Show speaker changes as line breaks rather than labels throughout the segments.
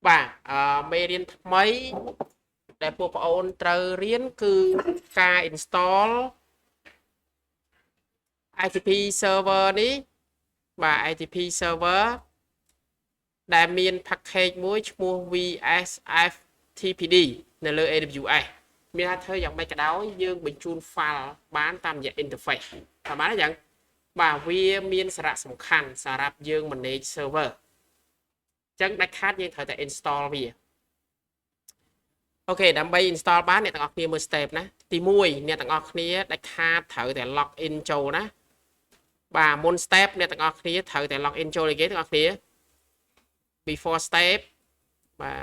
បាទមេរៀនថ្មីដែលពួកបងអូនត្រូវរៀនគឺការ install ITP server នេះបាទ ITP server ដែលមាន package មួយឈ្មោះ VSFTPD នៅលើ AWS មានថាធ្វើយ៉ាងម៉េចក៏ដោយយើងបញ្ជូន file បានតាមរយៈ interface ប្រហែលអញ្ចឹងបាទវាមានសារៈសំខាន់សម្រាប់យើង manage server អញ្ចឹងដាច់ខាតយើងត្រូវតែ install វាអូខេដើម្បី install បានអ្នកទាំងអស់គ្នាមើល step ណាទី1អ្នកទាំងអស់គ្នាដាច់ខាតត្រូវតែ log in ចូលណាបាទមុន step អ្នកទាំងអស់គ្នាត្រូវតែ log in ចូលអីគេទាំងអស់គ្នា before step បាទ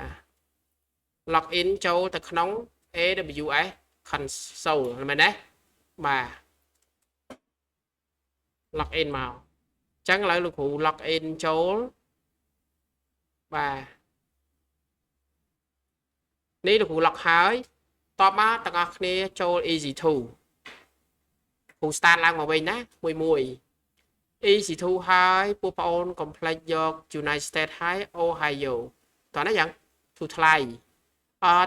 log in ចូលទៅក្នុង AWS console មែនទេបាទ log in មកអញ្ចឹងឥឡូវលោកគ្រូ log in ចូលបាទនេះលោកគ្រូ log ហើយតបមកទាំងអស់គ្នាចូល easy2 គ្រូ start ឡើងមកវិញណាមួយ easy2 ហើយពួកបងអូនកុំភ្លេចយក United States ហើយ Ohio តោះណាយ៉ាងទូថ្លៃ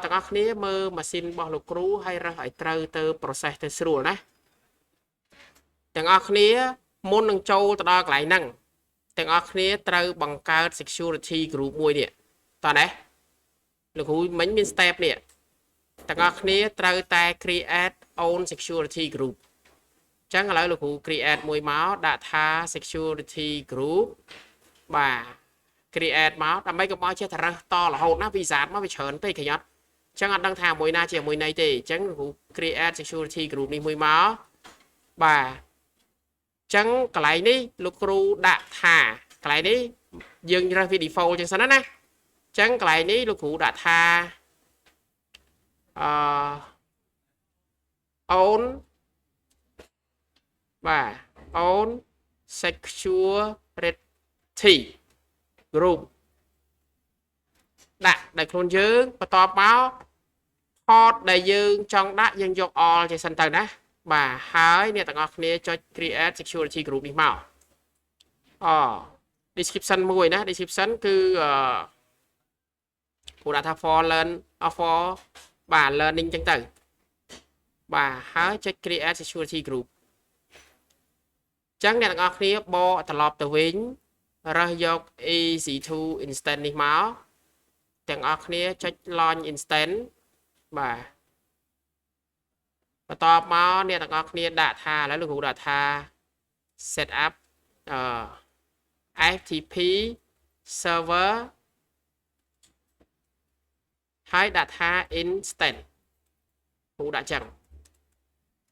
ទាំងអស់គ្នាមើលម៉ាស៊ីនរបស់លោកគ្រូហើយរើសឲ្យត្រូវទៅ process ទៅស្រួលណាទាំងអស់គ្នាមុននឹងចូលទៅដល់កន្លែងហ្នឹងទាំងអស់គ្នាត្រូវបង្កើត security group មួយនេះតោះណាលោកគ្រូមិញមាន step នេះទាំងអស់គ្នាត្រូវតែ create own security group អញ្ចឹងឥឡូវលោកគ្រូ create មួយមកដាក់ថា security group បាទ create មកដើម្បីកុំឲ្យចេះតែរើសតរហូតណាវីសាមកវាច្រើនពេកឃើញអត់អញ្ចឹងអត់ដឹងថាមួយណាជាមួយណីទេអញ្ចឹងលោកគ្រូ create security group នេះមួយមកបាទអញ្ចឹងកន្លែងនេះលោកគ្រូដាក់ថាកន្លែងនេះយើងរើសវា default អញ្ចឹងសិនណាអញ្ចឹងកន្លែងនេះលោកគ្រូដាក់ថាown បាទ own security group ដាក់ដោយខ្លួនយើងបន្ទាប់មក port ដែលយើងចង់ដាក់យើងយក all ចេះសិនទៅណាបាទហើយអ្នកទាំងអស់គ្នាចុច create security group នេះមកdescription មួយណា description គឺគ្រូដាក់ថា for learn for បាទ learning ចឹងទៅបាទហើយចុច create security group ចឹងអ្នកទាំងអស់គ្នាបកត្រឡប់ទៅវិញរើសយក EC2 instance នេះមកទាំងអស់គ្នាចុច launch instance បាទបន្ទាប់មកអ្នកទាំងអស់គ្នាដាក់ថាឥឡូវលោកគ្រូដាក់ថា set up FTP server ហើយដាក់ថា instant គ្រូដាក់ចឹង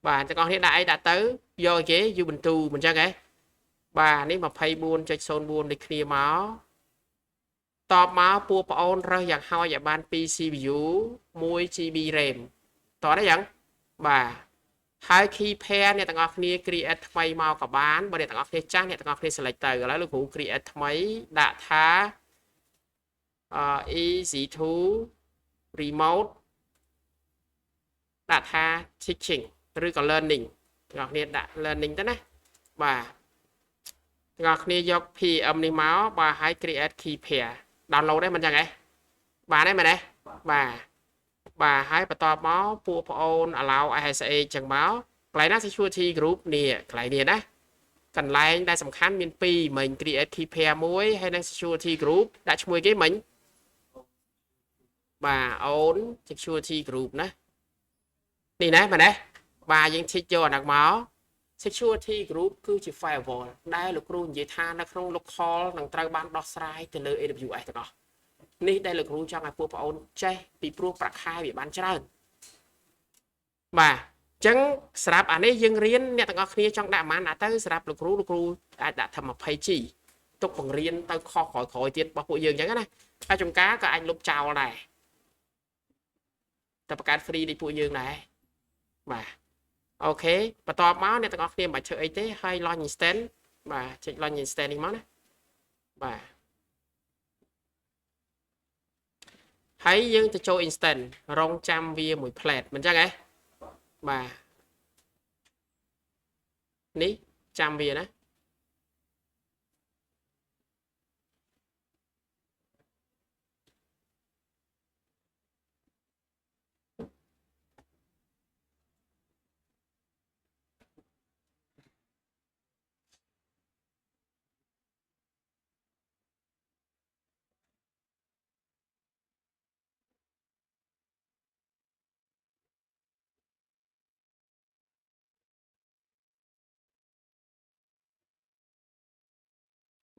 បាទទាំងអស់គ្នាដាក់អីដាក់ទៅយកអីគេ Ubuntu មិនចឹងហ៎បាទនេះ 24.04 ដូចគ្នាមកតបមកពួកប្អូនរើសយ៉ាងហោចឲ្យបាន2 CPU 1 GB RAM តោះទេយ៉ាងបាទហើយ key pair អ្នកទាំងអស់គ្នា create ថ្មីមកក៏បានបើអ្នកទាំងអស់គ្នាចាស់អ្នកទាំងអស់គ្នា select ទៅឥឡូវលោកគ្រូ create ថ្មីដាក់ថា easy to remote ដាក់ថា teaching ឬក៏ learning ទាំងអស់គ្នាដាក់ learning ទៅណាបាទទាំងអស់គ្នាយក PM នេះមកបាទហើយ create key pair download ទេមិនចឹងហ៎បានទេមែនទេបាទហើយបន្ទាប់មកពួកប្អូន allow ISA ចឹងមកកន្លែងណា security group នេះកន្លែងនេះណាកន្លែងដែលសំខាន់មាន2មិញ create key pair មួយហើយនិង security group ដាក់ឈ្មោះគេមិញបាទ own security group ណានេះណាមែនទេបាទយើងធីកយកអាហ្នឹងមក security group គឺជា firewall ដែលលោកគ្រូនិយាយថានៅក្នុង local នឹងត្រូវបានដោះស្រាយទៅលើ AWS ទាំងអស់នេះដែលលោកគ្រូចង់ឲ្យពួកប្អូនចេះពីព្រោះប្រាក់ខែវាបានច្រើនបាទអញ្ចឹងសម្រាប់អានេះយើងរៀនអ្នកទាំងអស់គ្នាចង់ដាក់អាម៉ានដាក់ទៅសម្រាប់លោកគ្រូអាចដាក់ថា 20G ទុកបង្រៀនទៅខុសក្រោយទៀតរបស់ពួកយើងអញ្ចឹងណាហើយចំការក៏អាចលុបចោលដែរតែបង្កើត free ដូចពួកយើងដែរបាទអូខេបន្ទាប់មកអ្នកទាំងអស់គ្នាមិនបាច់ធ្វើអីទេហើយ launch instance បាទចុច launch instance នេះមកណាបាទហើយយើងទៅចូល instant រងចាំវាមួយ plate មិនចឹងហ៎បាទនេះចាំវាណា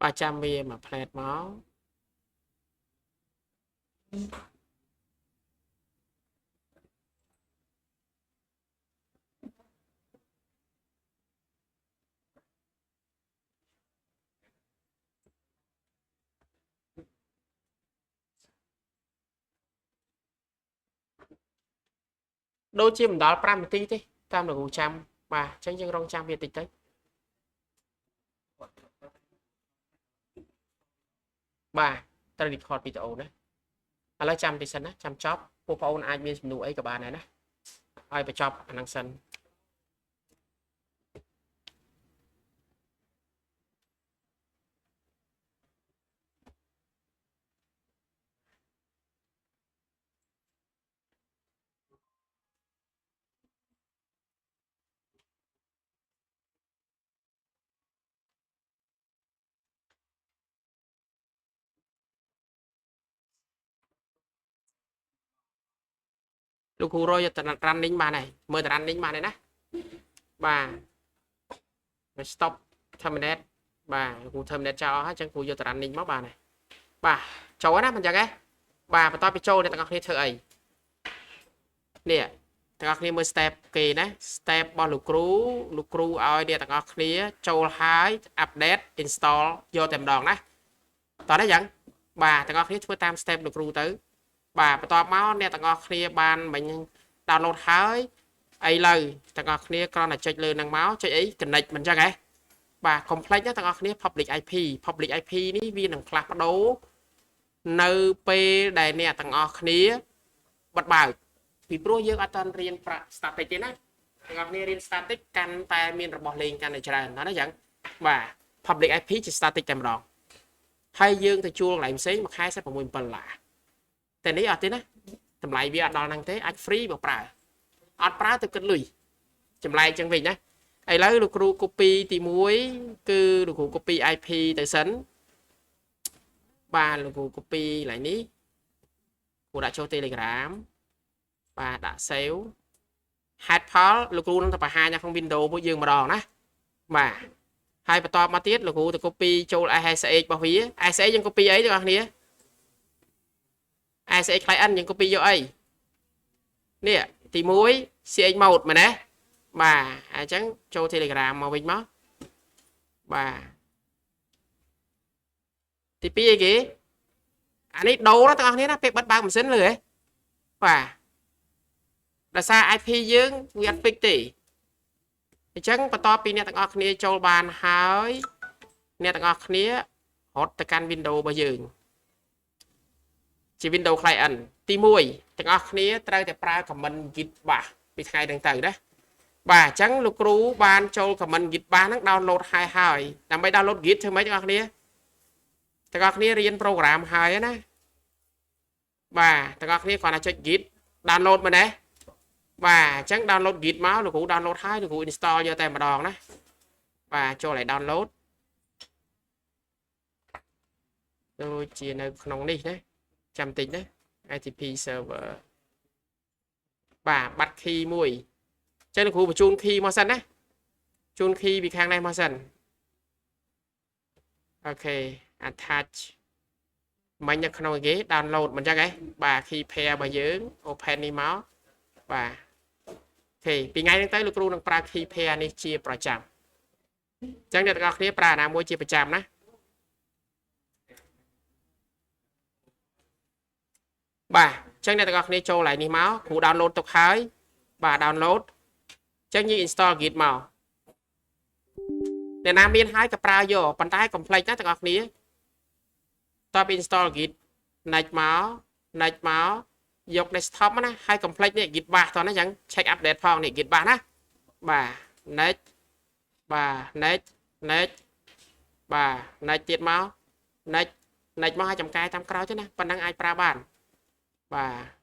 bà chăm bia mà plate máu đôi chim đó 5 tí thế tam được 100 bà tránh chân rong trăm việt tịch đấy bà ta đi record video đấy à lấy trăm thì sân á trăm chop cô phone ai biết nụ ấy của bà này nè ai phải chop năng sân លោកគ្រូរយទៅរ៉ាន់នីងបានហើយមើលទៅរ៉ាន់នីងបានហើយណាបាទ stop terminate បាទគ្រូ terminate ចោលហើយអញ្ចឹងគ្រូយកទៅរ៉ាន់នីងមកបានហើយបាទចូលណាមិនអញ្ចឹងហ៎បាទបន្ទាប់ពីចូលអ្នកទាំងអស់គ្នាធ្វើអីនេះទាំងអស់គ្នាមើល step គេណា step របស់លោកគ្រូឲ្យអ្នកទាំងអស់គ្នាចូលហើយ update install យកតែម្ដងណាតោះណាអញ្ចឹងបាទទាំងអស់គ្នាធ្វើតាម step លោកគ្រូទៅបាទបន្ទាប់មកអ្នកទាំងអស់គ្នាបានមិញ download ហើយអីលើទាំងអស់គ្នាគ្រាន់តែចុចលើនឹងមកចុចអី connect មិនអញ្ចឹងហ៎បាទ complex ទាំងអស់គ្នា public IP នេះវានឹងផ្លាស់ប្ដូរនៅពេលដែលអ្នកទាំងអស់គ្នាបិទបើកពីព្រោះយើងអត់ទាន់រៀន static ទេណាទាំងអស់គ្នារៀន static កាន់តែមានរបស់លេងកាន់តែច្រើនណាអញ្ចឹងបាទ public IP ជា static តែម្ដងហើយយើងទៅជួលកន្លែងផ្សេងមួយខែ$6-7តែនេះអត់ទេណាតម្លៃវាអត់ដល់ហ្នឹងទេអាច free បើប្រើអត់ប្រើទៅគិតលុយចម្លែកចឹងវិញណាឥឡូវលោកគ្រូ copy ទី1គឺលោកគ្រូ copy IP ទៅសិនបាទលោកគ្រូ copy កន្លែងនេះគ្រូដាក់ចូល Telegram បាទដាក់ save head file លោកគ្រូនឹងទៅបង្ហាញនៅក្នុង Windows ពួកយើងម្ដងណាបាទហើយបន្តមកទៀតលោកគ្រូទៅ copy ចូល SSH របស់វា SSH យើង copy អីទាំងអស់គ្នា SSH client យើង copy យកអីនេះទី1 CH mode មែនទេបាទអញ្ចឹងចូល Telegram មកវិញមកបាទទី2អីគេអានេះដូរណាទាំងអស់គ្នាណាពេលបិទបើកម៉ាស៊ីនលើហ៎បាទដោយសារ IP យើងវាអត់ fix ទេអញ្ចឹងបន្ទាប់ពីអ្នកទាំងអស់គ្នាចូលបានហើយអ្នកទាំងអស់គ្នារត់ទៅកាន់ Windows របស់យើងជា Windows client ទី1ទាំងអស់គ្នាត្រូវតែប្រើ command git bash ពីថ្ងៃហ្នឹងទៅណាបាទអញ្ចឹងលោកគ្រូបានចូល command git bash ហ្នឹង download ហើយដើម្បី download git ធ្វើម៉េចទាំងអស់គ្នាទាំងអស់គ្នារៀន program ហើយណាបាទទាំងអស់គ្នាគ្រាន់តែចុច git download មែនទេបាទអញ្ចឹង download git មកលោកគ្រូ download ហើយលោកគ្រូ install យកតែម្ដងណាបាទចូលឲ្យ download ដូចជានៅក្នុងនេះណាចាំតិចណា ITP server បាទបាត់ key មួយអញ្ចឹងលោកគ្រូបញ្ជូន key មកសិនណាជូន key ពីខាងនេះមកសិនអូខេ attach មិញនៅក្នុងគេ download មិនអញ្ចឹងហ៎បាទ key pair របស់យើង open នេះមកបាទអូខេពីថ្ងៃហ្នឹងទៅលោកគ្រូនឹងប្រើ key pair នេះជាប្រចាំអញ្ចឹងអ្នកទាំងអស់គ្នាប្រើណាមួយជាប្រចាំណាបាទអញ្ចឹងអ្នកទាំងអស់គ្នាចូលកន្លែងនេះមកគ្រូ download ទុកហើយបាទ download អញ្ចឹងយើង install git មកអ្នកណាមានហើយក៏ប្រើយកប៉ុន្តែ complex ណាទាំងអស់គ្នាតប install git next មកយក desktop ណាហើយ complex នេះ git bash តោះណាអញ្ចឹង check update ផងនេះ git bash ណាបាទ next បាទ next បាទ next ទៀតមក next មកឲ្យចំកែតាមក្រោយទៅណាប៉ុណ្ណឹងអាចប្រើបានបាទ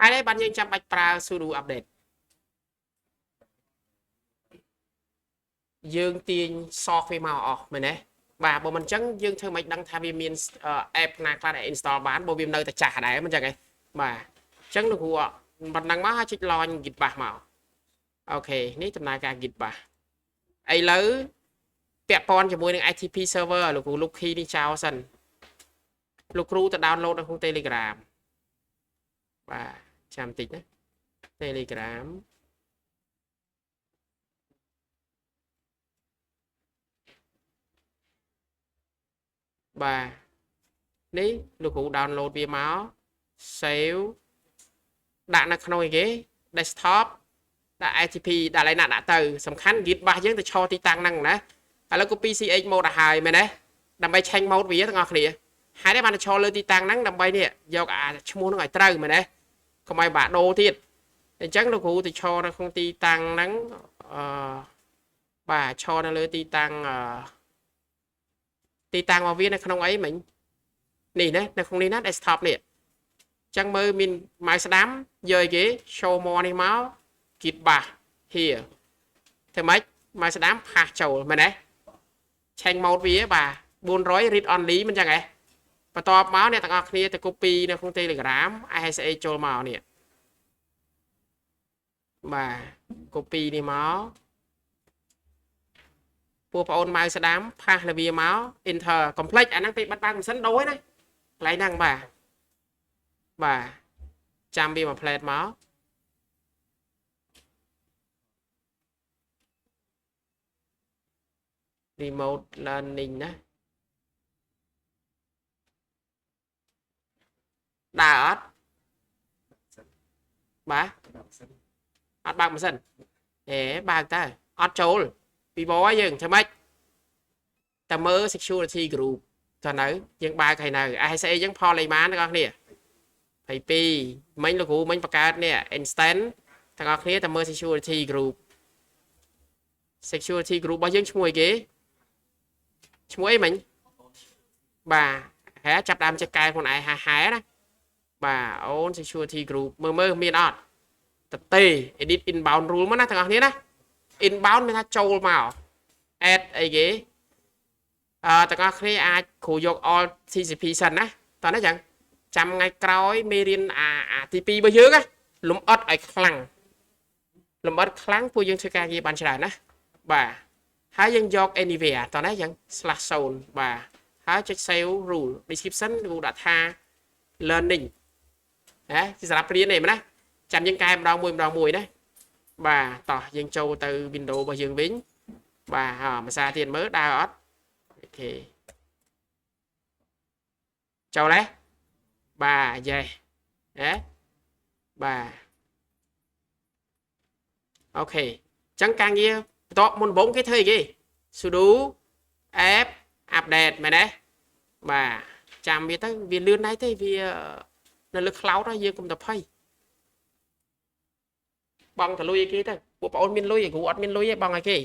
ហើយនេះបានយើងចាំបាច់ប្រើ sudo update យើងទាញ soft វាមកអស់មែនទេបាទបើមិនអញ្ចឹងយើងធ្វើមិនដឹងថាវាមាន app ណាខ្លះដែល install បានបើវានៅតែចាស់ដែរមិនអញ្ចឹងទេបាទអញ្ចឹងលោកគ្រូមិនដឹងមកហើយចុច launch git bash មកអូខេនេះដំណើរការ git bash ឥឡូវពាក់ព័ន្ធជាមួយនឹង ITP server លោកគ្រូលុប key នេះចោលសិនលោកគ្រូទៅ download នៅក្នុង Telegram បាទចាំបន្តិចណា Telegram បាទនេះលោកគ្រូ download វាមក save ដាក់នៅក្នុងអីគេ desktop ដាក់ ITP ដាក់ឡើងដាក់ទៅសំខាន់ git bash យើងទៅឈរទីតាំងហ្នឹងណាឥឡូវ copy ch mode ឲ្យហើយមែនទេដើម្បី change mode វាទាំងអស់គ្នាហើយនេះបានទៅឈរលើទីតាំងហ្នឹងដើម្បីនេះយកអាឈ្មោះហ្នឹងឲ្យត្រូវមែនទេកុំឲ្យបាក់ដូរទៀតអញ្ចឹងលោកគ្រូទៅឈរនៅក្នុងទីតាំងហ្នឹងបាទឈរនៅលើទីតាំងមកវានៅក្នុងអីមិញនេះណានៅក្នុងនេះណា desktop នេះអញ្ចឹងមើលមាន mouse ស្ដាំយកអីគេ show more នេះមក git bash here ធ្វើម៉េច mouse ស្ដាំ pass ចូលមែនទេ change mode វាបាទ400 read only មិនអញ្ចឹងហ៎បន្ទាប់មកអ្នកទាំងអស់គ្នាទៅ copy នៅក្នុង Telegram ISA ចូលមកនេះបាទ copy នេះមកពួកបងអូន mouse ស្ដាំ pass លើវាមក enter complete អាហ្នឹងពេលបាត់បានមិនសិនដូរណាកន្លែងហ្នឹងបាទចាំវាមក plate មក remote learning ណាដើរអត់បាទអត់បើកម៉ាស៊ីនបើកតើអត់ចូលពីបោយើងធ្វើម៉េចតែមើល security group តើនៅយើងបើកហើយនៅ ISA យើងផលអីបានទាំងអស់គ្នា22មិញលោកគ្រូមិញបង្កើតនេះ instant ទាំងអស់គ្នាតែមើល security group របស់យើងឈ្មោះអីគេឈ្មោះអីមិញបាទហែចាប់ដើមចេះកែខ្លួនឯងហែណាបាទអូន security group មើលមានអត់ទេ edit inbound rule មកណាទាំងអស់គ្នាណា inbound មានថាចូលមក add អីគេទាំងអស់គ្នាអាចគ្រូយក all TCP សិនណាតោះណាចឹងចាំថ្ងៃក្រោយមេរៀនអាទី2របស់យើងណាលំអិតឲ្យខ្លាំងពួកយើងធ្វើការងារបានច្រើនណាបាទហើយយើងយក anywhere តោះណាចឹង /zone បាទហើយចុច save rule description គ្រូដាក់ថា learning ណាសម្រាប់រៀននេះមែនណាចាំយើងកែម្ដងមួយណាបាទតោះយើងចូលទៅ Windows របស់យើងវិញបាទភាសាទៀតមើលដើរអត់អូខេចូលទេបាទ yes បាទអូខេអញ្ចឹងការងារបន្ទាប់មុនដំបូងគេធ្វើអីគេ sudo app update មែនទេបាទចាំវាទៅវាលឿនដែរទេវានៅលើ cloud ហើយយើងកុំទៅភ័យបងទៅលុយឲ្យគេទៅពួកបងអូនមានលុយឯគ្រូអត់មានលុយទេបងឲ្យគេ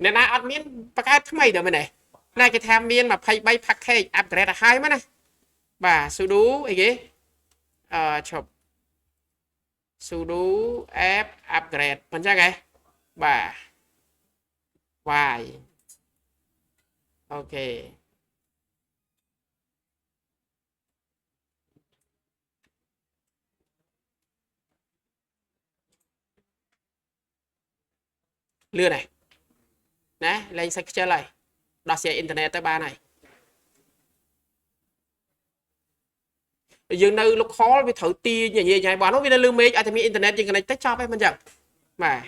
អ្នកណាអត់មានបង្កើតថ្មីទៅមែនទេណាគេថាមាន23 package upgrade ឲ្យហើយមកណាបាទ sudo អីគេឈប់ sudo app upgrade មិនចឹងហ៎បាទ y អូខេលឿនហើយណាលេងសាច់ខ្ជិលហើយដោះស្រាយអ៊ីនធឺណិតទៅបានហើយយើងនៅ local វាត្រូវទាញញ៉ៃបងនោះវានៅលើមេឃអាចតែមានអ៊ីនធឺណិតយើង connect ទៅចប់ហើយមិនចឹងបាទ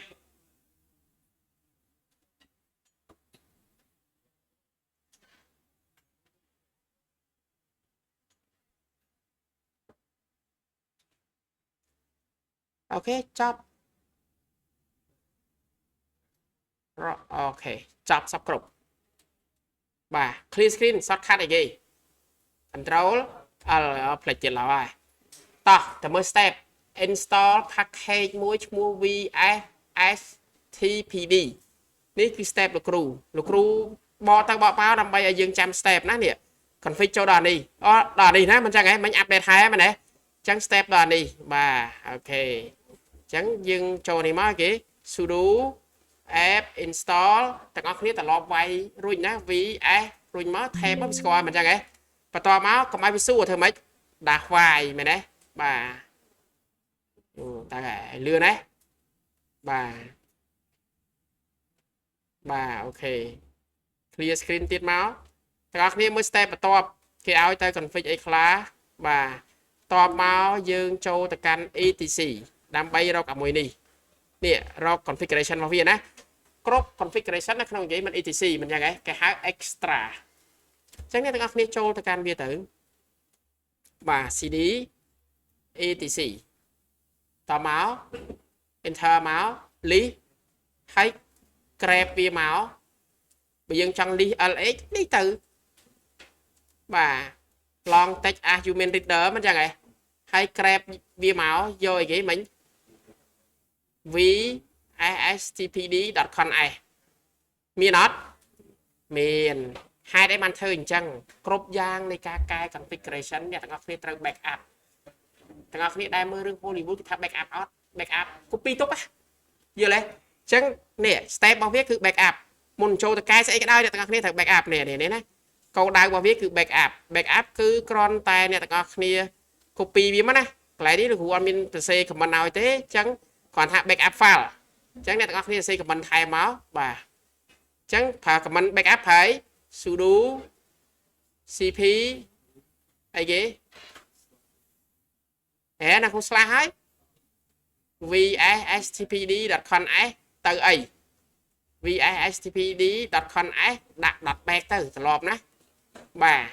អូខេចប់អូខេចប់សពគ្រប់បាទ clear screen shortcut អីគេ control L ផ្លេចទៀតឡើយតោះតែមើល step install package មួយឈ្មោះ VSSTPD នេះគឺ step លោកគ្រូបកទៅបកមកដើម្បីឲ្យយើងចាំ step ណានេះ config ចូលដល់នេះដល់នេះណាមិនចឹងហ៎មិញ update ហើយមែនទេចឹង step ដល់នេះបាទអូខេចឹងយើងចូលនេះមកគេ sudo app install ទាំងអស់គ្នាត្រឡប់វាយរួចណា vs រួចមកថែមមកស្គាល់មិនចឹងហ៎បន្ទាប់មកកុំឲ្យវាសួរធ្វើម៉េចដាស់វាយមែនទេបាទតាលឿនណាបាទអូខេ clear screen ទៀតមកទាំងអស់គ្នាមើល step បន្ទាប់គេឲ្យទៅ config អីខ្លះបាទតបមកយើងចូលទៅកាន់ etc ដើម្បីរកអាមួយនេះរក configuration របស់វាណាគ្រប់ configuration នៅក្នុងនិយាយមិន etc មិនយ៉ាងហ៎គេហៅ extra អញ្ចឹងអ្នកទាំងអស់គ្នាចូលទៅកាន់វាទៅបាទ cd etc តមក enter មក list ហើយ grab វាមកបើយើងចង់ list lx នេះទៅបាទ long text as human reader មិនចឹងហ៎ហើយ grab វាមកយកអីគេមិញ vstpd.conf មានអត់មានហេតុអីបានធ្វើអញ្ចឹងគ្រប់យ៉ាងនៃការកែ configuration អ្នកទាំងអស់គ្នាត្រូវ backup ទាំងអស់គ្នាដែលមើលរឿង Hollywood គេថា backup អត់ backup copy ទុកយល់ទេអញ្ចឹងនេះ step របស់វាគឺ backup មុនចូលទៅកែស្អីក៏ដោយអ្នកទាំងអស់គ្នាត្រូវ backup នេះណាគោលដៅរបស់វាគឺ backup គឺគ្រាន់តែអ្នកទាំងអស់គ្នា copy វាមកណាកន្លែងនេះលោកគ្រូអត់មានសរសេរ comment ឲ្យទេអញ្ចឹងគ្រាន់ថា backup file អញ្ចឹងអ្នកទាំងអស់គ្នាសរសេរ comment ថែមមកបាទអញ្ចឹងប្រើ comment backup ហើយ sudo cp អីគេណាគ្រូស្លាស់ហើយ vstpd.conf ទៅអី vstpd.conf ដាក់ .back ទៅត្រឡប់ណាបាទ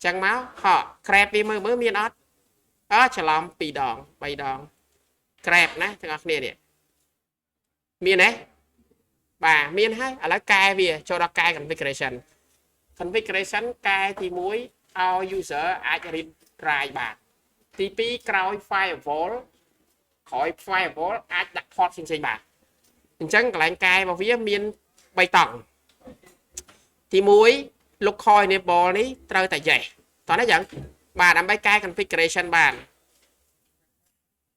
ចឹងមកហក grab វាមើលមានអត់ច្រឡំ2 ដង 3 ដង grab ណាទាំងអស់គ្នានេះមានទេបាទមានហើយឥឡូវកែវាចូលដល់កែ configuration កែទី1ឲ្យ user អាច read write បានទី2ក្រោយ firewall អាចដាក់ port ផ្សេងៗបានអញ្ចឹងកន្លែងកែរបស់វាមាន3តង់ទី1 local enable នេះត្រូវតែ yes តោះណាចឹងបាទដើម្បីកែ configuration បាន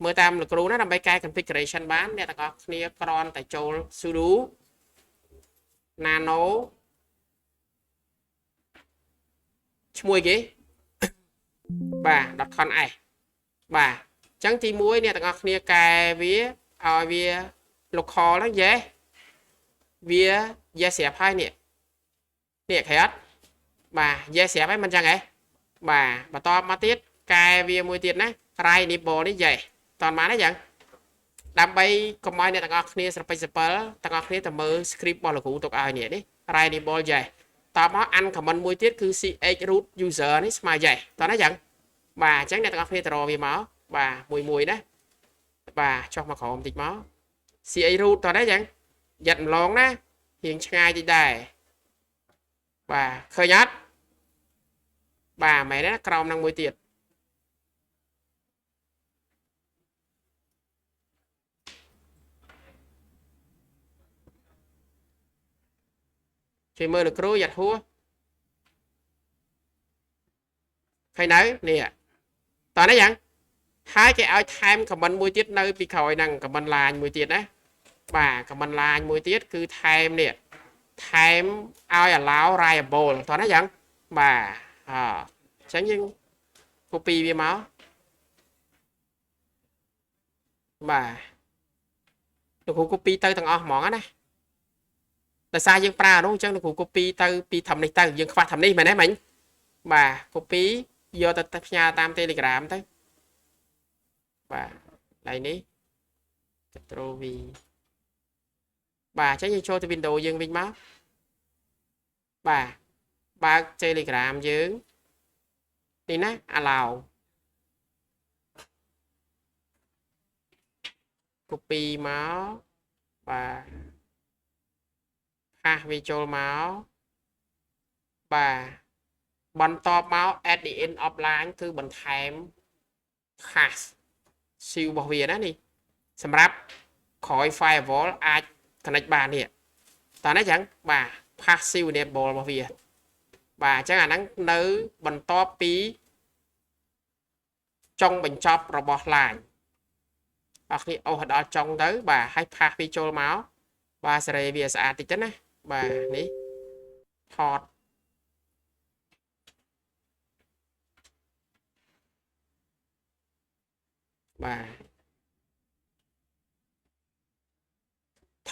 មើលតាមលោកគ្រូណាដើម្បីកែ configuration បានអ្នកទាំងអស់គ្នាគ្រាន់តែចូល sudo nano ឈ្មោះគេបាទ .conf បាទអញ្ចឹងទី1អ្នកទាំងអស់គ្នាកែវាឲ្យវា local ហ្នឹង yes វា yes ស្រាប់ហើយនេះឃើញអត់បាទ yes ស្រាប់ហើយមិនចឹងហ៎បាទបន្តមកទៀតកែវាមួយទៀតណា write enable នេះ yes តន់បានទេចឹងដើម្បីកុំឲ្យអ្នកទាំងអស់គ្នាស្រពេចស្រពិលទាំងអស់គ្នាទៅមើល script របស់លោកគ្រូទុកឲ្យនេះ write enable yes តមក uncomment មួយទៀតគឺ ch root user នេះស្មើ yes តោះណាចឹងបាទអញ្ចឹងអ្នកទាំងអស់គ្នាទៅរកវាមកបាទមួយណាបាទចុះមកក្រោមតិចមក ch root តោះណាចឹងយ៉ាត់ម្លងណារៀងឆ្ងាយតិចដែរបាទឃើញអត់បាទមែនទេក្រោមនឹងមួយទៀតជួយមើលលោកគ្រូយ៉ាត់ហួរឃើញនៅនេះតោះណាយ៉ាងហើយគេឲ្យថែម comment មួយទៀតនៅពីក្រោយហ្នឹង comment line មួយទៀតណាបាទ comment line មួយទៀតគឺថែមនេះថែមឲ្យ allow writable តោះណាយ៉ាងបាទអញ្ចឹងយើង copy វាមកបាទលោកគ្រូ copy ទៅទាំងអស់ហ្មងណាដោយសារយើងប្រើនោះអញ្ចឹងលោកគ្រូ copy ទៅពីធំនេះទៅយើងខ្វះធំនេះមែនទេមិញបាទ copy យកទៅផ្ញើតាម Telegram ទៅបាទឡៃនេះ Ctrl V បាទអញ្ចឹងយើងចូលទៅ Windows យើងវិញមកបាទបើក Telegram យើងនេះណា allow copy មកបាទហាស់វាចូលមកបាទបន្តមក at the end of line គឺបន្ថែម hash ស៊ីវរបស់វាណានេះសម្រាប់ក្រោយ firewall អាច connect បាននេះតោះណាចឹងបាទ passive enable របស់វា bà chắc là nắng nới bần to pí trong bình chop robot lại và khi ô đó trong tới bà hay pha phi trôi máu và sẽ về xã thì chết á bà ní thọt bà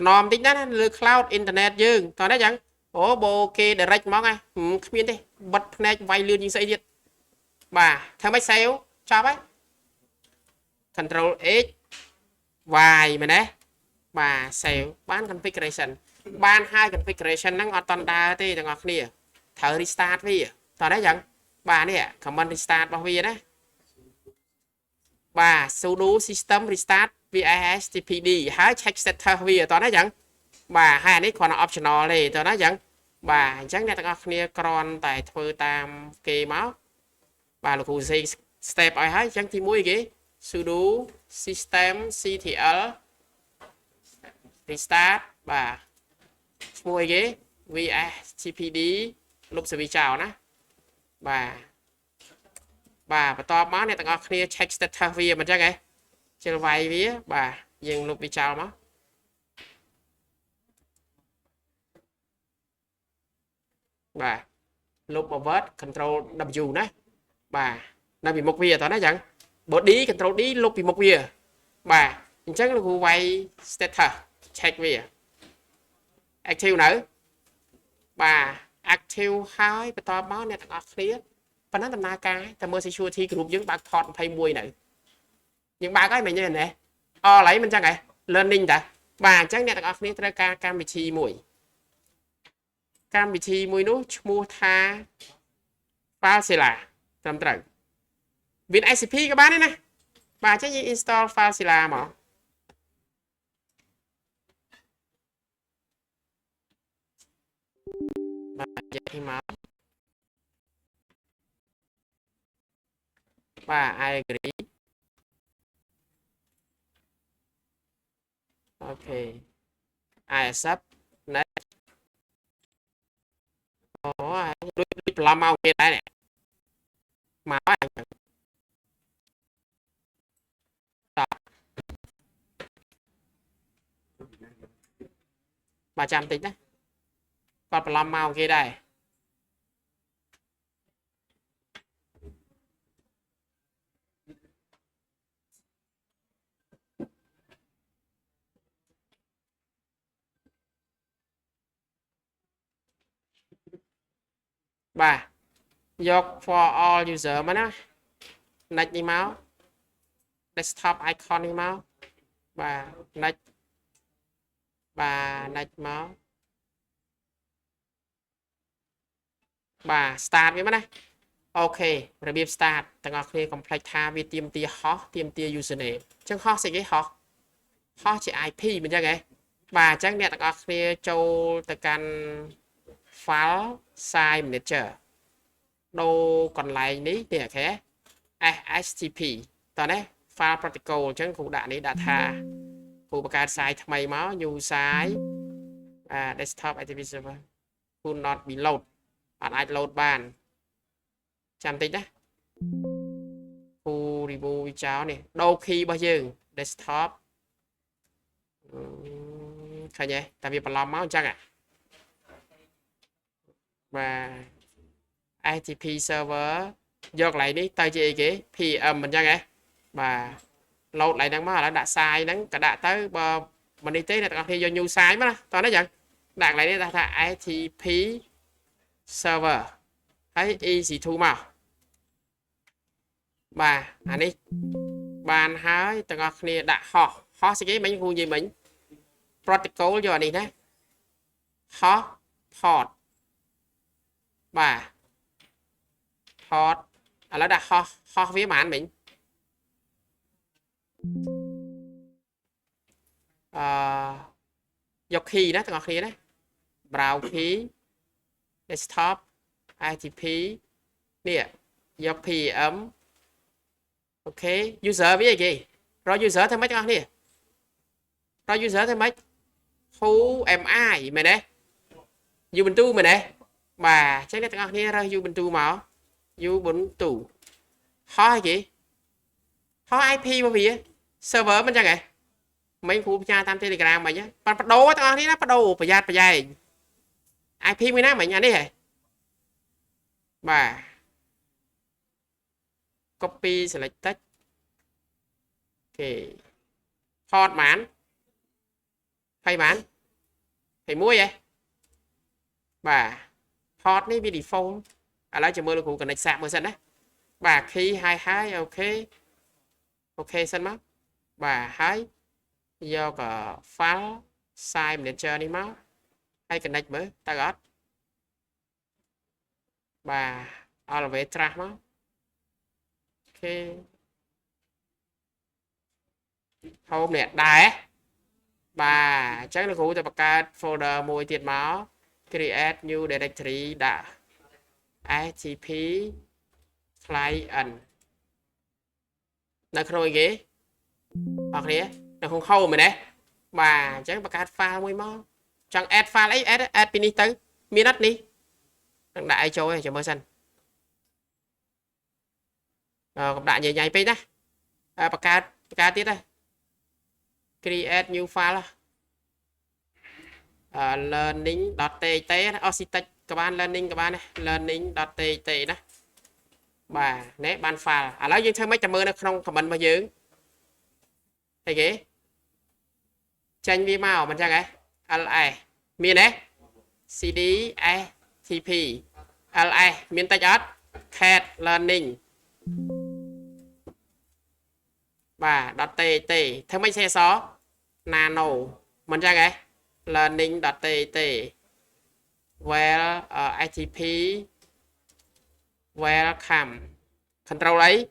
nòm tính đó lừa cloud internet dương toàn đấy chẳng ố bô kê direct mong à không biết đi bật này vay lừa như xây điện bà thằng bách xéo cho ấy control x vài mà đấy bà xéo bán configuration ban hai configuration năng ở toàn đa thì thằng ngọc nè thở restart đi toàn đấy chẳng bà nè command restart bao nhiêu đấy bà sudo system restart vistpd hãy check setter vì toàn đấy chẳng bà hai này còn optional này toàn đấy chẳng bà chắc nè thằng ngọc nè còn tại thôi tam kê máu bà là cụ gì step ai hết chẳng thì mũi cái sudo system ctl restart bà mũi cái vstpd lúc sẽ bị chào nè bà và to máu này tao clear check status vì mình chắc cái trên vài vía bà dừng lúc bị chào máu bà lúc mà vớt control w nè bà nó bị một vía tao nói chẳng bot đi control đi lúc bị một vía bà chắc là khu vay status check vía active nữa bà active hai to máu này tao clear và nó tầm na cái tầm mơ security group những bạn thọt thay mùi này những ba cái mình như này lấy mình chắc này learning đã bà chắc nhận được ní tra cam vị mùi cam vị mùi nút mua tha file sẽ là tầm trận viên ICP các bạn đấy này bà chắc như install file sẽ là mà bà chạy mà và I agree. Okay. I accept. Next. Đôi làm mau kia này. Máu anh. Bà chăm tính đấy. Còn làm mau kia đây. Bà dọc for all user mà nó next đi máu desktop icon đi máu bà next máu bà start với mà này ok rồi biết start tầng ngọc kia complete tha vì tiêm tia hot tiêm tia username chứ hot sẽ cái hot chỉ IP mình ra cái bà chắc nè tầng ngọc kia châu từ căn file size manager đâu còn lại ní thì thế HTTP tao đấy file protocol chứ cũng đã ní data cụ bạc size thay mày máu new size desktop HTTP server could not be load bạn ai load bàn chăm tính đấy khu remove cháu này đôi khi bao giờ desktop khai nhé tại vì bạn làm máu chắc à và ITP server dọc lại đi tay chị cái PM mình ra nghe mà load lại đang mà đã sai đang cả đã tới mình đi tới này tao khi do nhu sai mà tao nói rằng đặt lại đây là ITP server thấy easy to mà bà anh đi bàn hái tao khi đã họ sẽ cái mấy khu gì mình protocol cho này đấy họ port bà hot là đã hot phía màn mình dọc khi đó ngọc khi đấy browse khí desktop ITP nè dọc khi ấm ok user với gì rồi user thêm mấy con nè rồi user thêm mấy who am I mày đấy Ubuntu mày đấy bà chắc là tặng kia ra Ubuntu máu Ubuntu hỏi gì hỏi IP mà vì server mình chẳng vậy mấy khu cha tam telegram mà nhá bắt đầu tặng kia nó bắt đầu phải dài IP mới nè mày nhà đi hả bà copy select text ok port mán phay mán phải mua vậy bà port này vì default à lấy cho mơ là cũng cần sạc mới sẵn đấy bà khi hai ok ok sẵn mất bà hai do cả file size mình chơi đi máu hay connect với ta gót bà all về tra máu ok hôm nè đài bà chắc là cụ cho bạc card folder mùi tiền máu create new directory đã HTTP client nó không ghế hoặc thế nó không khâu mày đấy bà chắc bạc card file mùi máu chẳng add file ấy add pin tới minute đi thằng đại cho ấy cho mơ xanh gặp đại nhảy nhảy pin đó bạc card tiếp đây create new file learning.txt Ocitec các bạn learning các bạn này learning.txt đó bà nè ban file à lấy dương thêm mấy trăm mươi nó không comment bao nhiêu thấy ghế tranh vi màu mình chăng ấy li miền đấy cd atp li miền tây ớt cat learning bà .txt thêm mấy xe xó nano mình chăng ấy learning.txt where atp welcome control ấy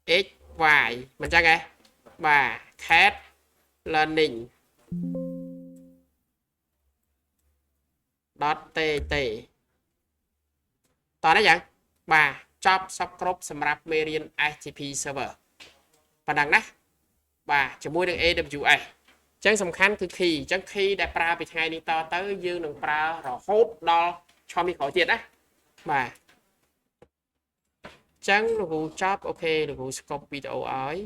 x y mình chăng ấy bà cat learning .txt តោះនេះយ៉ាងបាទចប់សពគ្រប់សម្រាប់មេរៀន HTTP server ប៉ុណ្ណឹងណាបាទជាមួយនឹង AWS ចឹងសំខាន់គឺ key ចឹង key ដែលប្រើពីថ្ងៃនេះតទៅយើងនឹងប្រើរហូតដល់ឆមាសក្រោយទៀតណាបាទចឹងលោកគ្រូចប់អូខេលោកគ្រូ scope វីដេអូឲ្យ